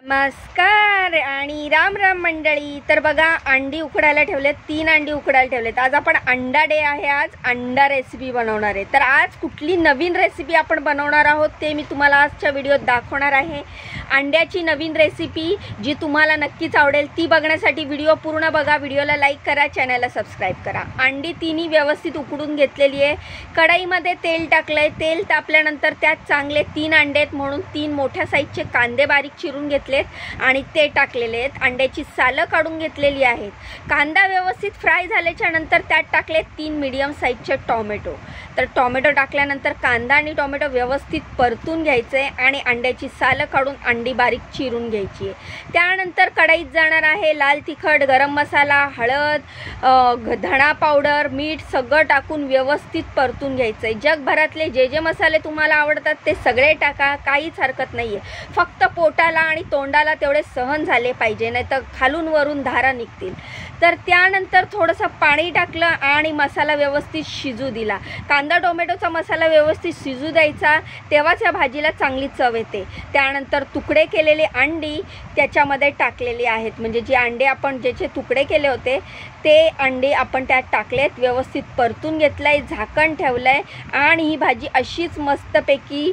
नमस्कार आणि राम राम मंडळी। तर बघा अंडी उकडायला ठेवलेत, 3 अंडी उकडायला ठेवलेत। आज आपण अंडा डे आहे, आज अंडा रेसिपी बनवणार आहे। तर आज कुठली नवीन रेसिपी आपण बनवणार आहोत ते मी तुम्हाला आजच्या व्हिडिओत दाखवणार आहे। अंड्याची नवीन रेसिपी जी तुम्हाला नक्कीच आवडेल ती बघण्यासाठी व्हिडिओ पूर्ण बघा, व्हिडिओला लाईक करा, चॅनलला सबस्क्राइब करा। अंडी तिन्ही व्यवस्थित उकडून घेतलेली आहे। कढईमध्ये तेल टाकलंय, तेल तापल्यानंतर त्यात चांगले 3 अंडे आहेत म्हणून 3 मोठ्या साईजचे कांदे बारीक चिरून घेतले आणि ते टाकलेले आहेत। अंड्याची सालं काढून घेतलेली आहेत। कांदा व्यवस्थित फ्राय झाल्याच्या नंतर त्यात टाकले 3 मीडियम साईजचे टोमॅटो। तर टोमॅटो टाकल्यानंतर कांदा आणि टोमॅटो व्यवस्थित परतून घ्यायचे आणि अंड्याची सालं काढून अंडी बारीक चिरून घ्यायची आहे। त्यानंतर कढईत जाणार आहे लाल तिखट, गरम मसाला, हळद, धणा पावडर, मीठ सगळं टाकून व्यवस्थित परतून घ्यायचं आहे। जगभरातले जे मसाले तुम्हाला आवडतात ते सगळे टाका, काहीच हरकत नाहीये। फक्त पोटाला आणि तोंडाला तेवढे सहन झाले पाहिजे, नाही तर खालून वरून धारा निघतील। तर त्यानंतर थोडंसं पाणी टाकलं आणि मसाला व्यवस्थित शिजू दिला। कांदा टोमॅटोचा मसाला व्यवस्थित शिजू द्यायचा, तेव्हाच या भाजीला चांगली चव येते। त्यानंतर तुकडे केलेले अंडी त्याच्यामध्ये टाकलेले आहेत, म्हणजे जे अंडे आपण ज्याचे तुकडे केले होते ते अंडे आपण त्यात टाकलेत, व्यवस्थित परतून घेतलंय, झाकण ठेवलंय आणि ही भाजी अशीच मस्तपैकी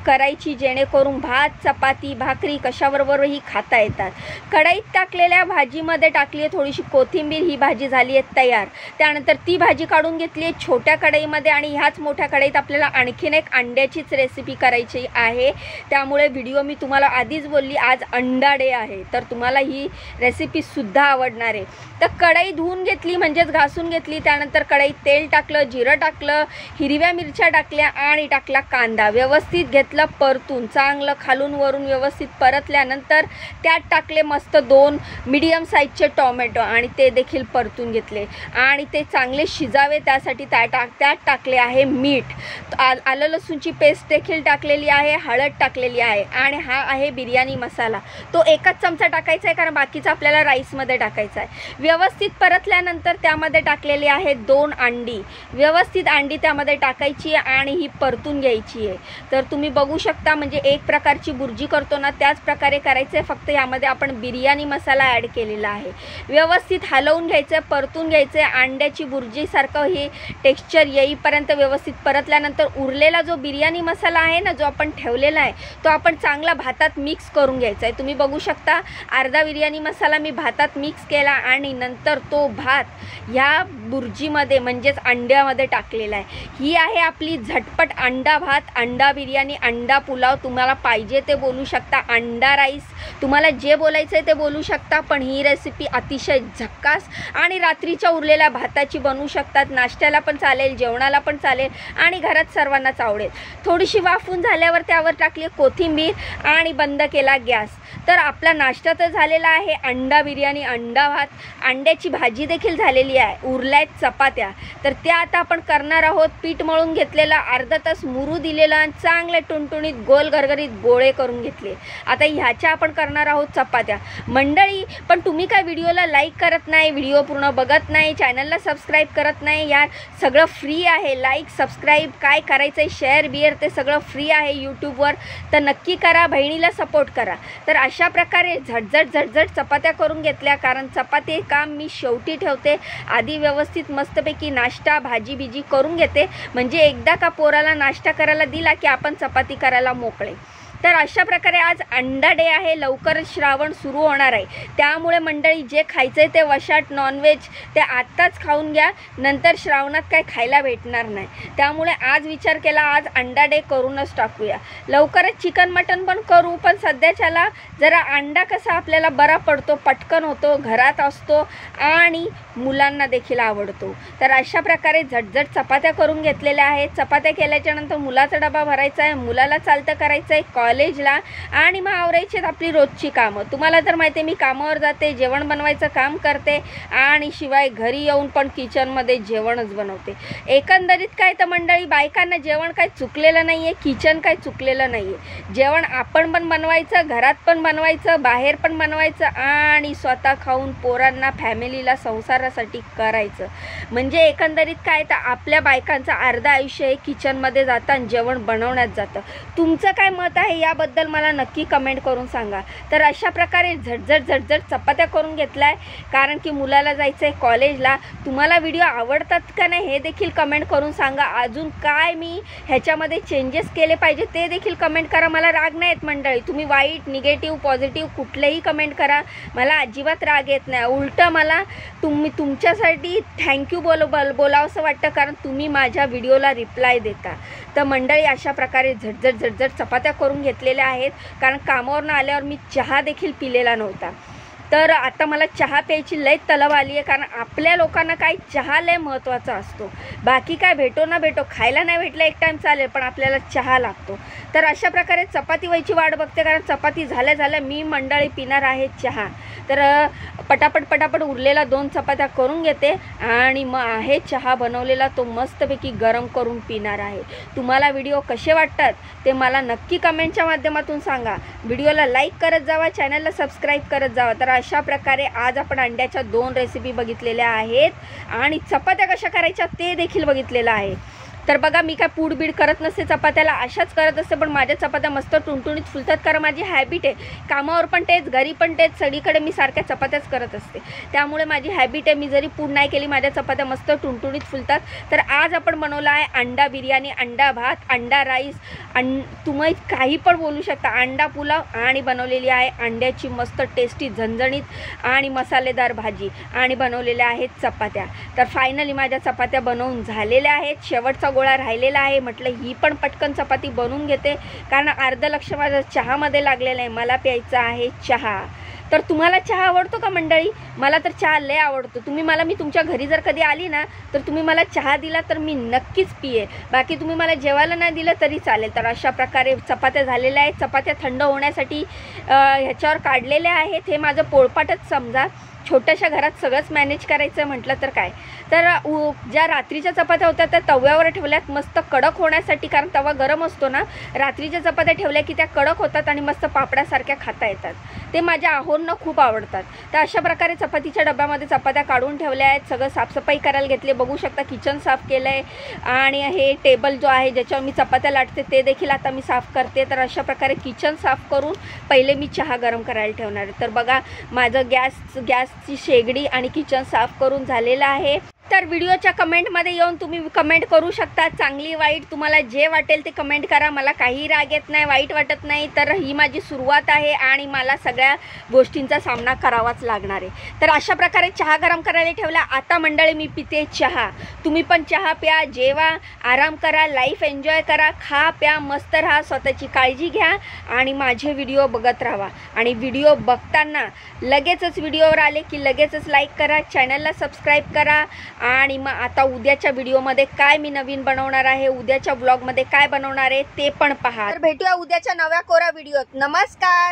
करायची जेणेकरून भात, चपाती, भाकरी कशाबरोबरही खाता येतात। कढईत टाकलेल्या भाजीमध्ये टाकली आहे थोडीशी कोथिंबीर, ही भाजी झाली आहे तयार। त्यानंतर ती भाजी काढून घेतली आहे छोट्या कढईमध्ये आणि ह्याच मोठ्या कढईत आपल्याला आणखीन एक अंड्याचीच रेसिपी करायची आहे। त्यामुळे व्हिडिओ मी तुम्हाला आधीच बोलली आज अंडा डे आहे, तर तुम्हाला ही रेसिपी सुद्धा आवडणार आहे। तर कढई धुवून घेतली म्हणजेच घासून घेतली। त्यानंतर कढईत तेल टाकलं, जिरं टाकलं, हिरव्या मिरच्या टाकल्या आणि टाकला कांदा, व्यवस्थित घेतलं परतून, चांगलं खालून वरून व्यवस्थित परतल्यानंतर त्यात टाकले मस्त 2 मीडियम साईजचे टोमॅटो आणि ते देखील परतून घेतले आणि ते चांगले शिजावे त्यासाठी त्यात टाकले आहे मीठ, आलं लसूणची पेस्ट देखील टाकलेली आहे, हळद टाकलेली आहे आणि हा आहे बिर्याणी मसाला। तो 1 चमचा टाकायचा आहे कारण बाकीचा आपल्याला राईसमध्ये टाकायचा आहे। व्यवस्थित परतल्यानंतर त्यामध्ये टाकलेली आहे 2 अंडी, व्यवस्थित अंडी त्यामध्ये टाकायची आणि ही परतून घ्यायची आहे। तर तुम्ही बघू शकता, म्हणजे एक प्रकारची बुर्जी करतो ना त्याच प्रकारे करायचं आहे, फक्त यामध्ये आपण बिर्याणी मसाला ॲड केलेला आहे। व्यवस्थित हलवून घ्यायचं, परतून घ्यायचं, अंड्याची बुर्जीसारखं हे टेक्स्चर येईपर्यंत व्यवस्थित परतल्यानंतर उरलेला जो बिर्याणी मसाला आहे ना जो आपण ठेवलेला आहे तो आपण चांगला भातात मिक्स करून घ्यायचा आहे। तुम्ही बघू शकता अर्धा बिर्याणी मसाला मी भातात मिक्स केला आणि नंतर तो भात ह्या बुर्जीमध्ये म्हणजेच अंड्यामध्ये टाकलेला आहे। ही आहे आपली झटपट अंडा भात, अंडा बिर्याणी, अंडा पुलाव, तुम्हाला पाहिजे ते बोलू शकता, अंडा राईस, तुम्हाला जे बोलायचं आहे ते बोलू शकता। पण ही रेसिपी अतिशय झक्कास आणि रात्रीच्या उरलेल्या भाताची बनवू शकतात, नाश्त्याला पण चालेल, जेवणाला पण चालेल आणि घरात सर्वांनाच आवडेल। थोडीशी वाफून झाल्यावर त्यावर टाकली कोथिंबीर आणि बंद केला गॅस। तर आपला नाश्ता तर झालेला आहे, अंडा बिर्याणी, अंडा भात, अंड्याची भाजी देखील झालेली आहे, उरल्यात चपात्या। तर त्या आता आपण करणार आहोत। पीठ मळून घेतलेला, अर्धा तास मुरू दिलेला आणि चांगले टुणटुणीत गोल गरगरीत गोळे करून घेतले। आता ह्याच्या आपण करणार आहोत चपात्या मंडळी। पण तुम्ही काय व्हिडिओला लाईक करत नाही, व्हिडिओ पूर्ण बघत नाही, चॅनलला सबस्क्राईब करत नाही यार, सगळं फ्री आहे। लाईक, सबस्क्राईब काय करायचं आहे, शेअर बिअर ते सगळं फ्री आहे यूट्यूबवर, तर नक्की करा, बहिणीला सपोर्ट करा। तर अशा प्रकारे झटझट चपात्या करून घेतल्या, कारण चपाती काम मी शेवटी ठेवते, आधी व्यवस्थित मस्तपैकी नाश्ता भाजी बिजी करून घेते, म्हणजे एकदा का पोराला नाश्ता करायला दिला की आपण चपाती करायला मोकळे। तर अशा प्रकारे आज अंडा डे आहे, लवकरच श्रावण सुरू होणार आहे, त्यामुळे मंडळी जे खायचं आहे ते वशाट नॉनव्हेज ते आत्ताच खाऊन घ्या, नंतर श्रावणात काय खायला भेटणार नाही। त्यामुळे आज विचार केला आज अंडा डे करूनच टाकूया। लवकरच चिकन मटन पण करू, पण सध्याच्याला जरा अंडा कसा आपल्याला बरा पडतो, पटकन होतो, घरात असतो आणि मुलांना देखील आवडतो। तर अशा प्रकारे झटझट चपात्या करून घेतलेल्या आहेत। चपात्या केल्याच्या नंतर मुलाचा डबा भरायचा आहे, मुलाला चालतं करायचं आहे कॉलेजला आणि मग आवरायची आपली रोजची कामं। तुम्हाला तर माहिती आहे मी कामावर जाते, जेवण बनवायचं काम करते आणि शिवाय घरी येऊन पण किचनमध्ये जेवणच बनवते। एकंदरीत काय तर मंडळी बायकांना जेवण काय चुकलेलं नाही आहे, किचन काय चुकलेलं नाही आहे। जेवण आपण पण बनवायचं, घरात पण बनवायचं, बाहेर पण बनवायचं आणि स्वतः खाऊन पोरांना, फॅमिलीला, संसारासाठी करायचं। म्हणजे एकंदरीत काय तर आपल्या बायकांचं अर्ध आयुष्य हे किचनमध्ये जातं आणि जेवण बनवण्यात जातं। तुमचं काय मत आहे याबद्दल मला नक्की कमेंट करून सांगा। तर अशा प्रकारे झटझट चपात्या करून घेतलाय, कारण की मुलाला जायचं आहे कॉलेजला। तुम्हाला व्हिडिओ आवडतात का नाही हे देखील कमेंट करून सांगा। अजून काय मी ह्याच्यामध्ये चेंजेस केले पाहिजे ते देखील कमेंट करा। मला राग नाही येत मंडळी, तुम्ही वाईट निगेटिव्ह पॉझिटिव्ह कुठलेही कमेंट करा, मला अजिबात राग येत नाही। उलट मला तुमच्यासाठी थँक्यू बोलावंसं वाटतं, कारण तुम्ही माझ्या व्हिडिओला रिप्लाय देता। तर मंडळी अशा प्रकारे झटझट चपात्या करून घेतलेल्या आहेत, कारण कामावरून आल्यावर मी चहा देखील पिलेला नव्हता। तर आता मला चहा प्यायची लय तलब आली आहे, कारण आपल्या लोकांना काय चहा लय महत्त्वाचा असतो। बाकी काय भेटो ना भेटो, खायला नाही भेटलं एक टाईम चालेल, पण आपल्याला चहा लागतो। तर अशा प्रकारे चपाती व्हायची वाट बघते, कारण चपाती झाल्या मी मंडळी पिणार आहे चहा। तर पटापट उरलेला 2 चपात्या करून घेते आणि मग आहे चहा बनवलेला तो मस्तपैकी गरम करून पिणार आहे। तुम्हाला व्हिडिओ कसे वाटतात ते मला नक्की कमेंटच्या माध्यमातून सांगा। व्हिडिओला लाईक करत जावा, चॅनलला सबस्क्राईब करत जावा। तर अशा प्रकारे आज आपण अंड्याच्या 2 रेसिपी बघितलेल्या आहेत आणि चपात्या कशा करायच्या ते देखील बघितलेलं आहे। तर बघा, मी काय पूडबीड करत नसते चपात्याला, अशाच करत असते, पण माझ्या चपात्या मस्त टुणटुणीत फुलतात, कारण माझी हॅबिट आहे। कामावर पण तेच, घरी पण तेच, सगळीकडे मी सारख्या चपात्याच करत असते, त्यामुळे माझी हॅबिट आहे। मी जरी पूड नाही केली माझ्या चपात्या मस्त टुणटुणीत फुलतात। तर आज आपण बनवला आहे अंडा बिर्याणी, अंडा भात, अंडा राईस, तुम्ही काही पण बोलू शकता, अंडा पुलाव, आणि बनवलेली आहे अंड्याची मस्त टेस्टी झणझणीत आणि मसालेदार भाजी, आणि बनवलेल्या आहेत चपात्या। तर फायनली माझ्या चपात्या बनवून झालेल्या आहेत, शेवटचा गोळा राहिलेला आहे। म्हटलं ही पण पटकन चपाती बनवून घेते, कारण अर्ध लक्ष माझं चहामध्ये लागलेलं आहे, मला प्यायचा आहे चहा। तर तुम्हाला चहा आवडतो का मंडळी? मला तर चहा लय आवडतो। मी तुमच्या घरी जर कधी आली ना, तर तुम्ही मला चहा दिला तर मी नक्कीच पिये, बाकी तुम्ही मला जेवायला नाही दिलं तरी चालेल। तर अशा प्रकारे चपात्या झालेल्या आहेत। चपात्या थंड होण्यासाठी ह्याच्यावर काढलेल्या आहेत। हे माझं पोळपाटच समजा, छोट्याशा घरात सगळंच मॅनेज करायचं म्हटलं तर काय। तर ज्या रात्रीच्या चपात्या होत्या त्या तव्यावर ठेवल्यात मस्त कडक होण्यासाठी, कारण तवा गरम असतो ना। रात्रीच्या चपात्या ठेवल्या की त्या कडक होतात आणि मस्त पापड्यासारख्या खाता येतात, ते माझ्या आहोंना खूप आवडतात। तर अशा प्रकारे चपातीच्या डब्यामध्ये चपात्या काढून ठेवल्या आहेत, सगळं साफसफाई करायला घेतली। बघू शकता किचन साफ केलं आहे, आणि हे टेबल जो आहे ज्याच्यावर मी चपात्या लाटते ते देखील आता मी साफ करते। तर अशा प्रकारे किचन साफ करून पहिले मी चहा गरम करायला ठेवणार आहे। तर बघा, माझं गॅसची शेगडी आणि किचन साफ करून झालेलं आहे। तर व्हिडिओच्या कमेंटमध्ये येऊन तुम्ही कमेंट करू शकता, चांगली वाईट तुम्हाला जे वाटेल ते कमेंट करा, मला काही राग येत नाही, वाईट वाटत नाही। तर ही माझी सुरुवात आहे आणि मला सगळ्या गोष्टींचा सामना करावाच लागणार आहे। तर अशा प्रकारे चहा गरम करायला ठेवला। आता मंडळी मी पिते चहा, तुम्ही पण चहा प्या, जेवा, आराम करा, लाईफ एन्जॉय करा, खा प्या, मस्त राहा, स्वतःची काळजी घ्या आणि माझे व्हिडिओ बघत राहा। आणि व्हिडिओ बघताना लगेचच व्हिडिओवर आले की लगेचच लाईक करा, चॅनलला सबस्क्राईब करा। आणि मग आता उद्याच्या व्हिडिओमध्ये काय मी नवीन बनवणार आहे, उद्याच्या ब्लॉगमध्ये काय बनवणार आहे ते पण पहा। तर भेटूया उद्याच्या नव्या कोरा व्हिडिओत। नमस्कार।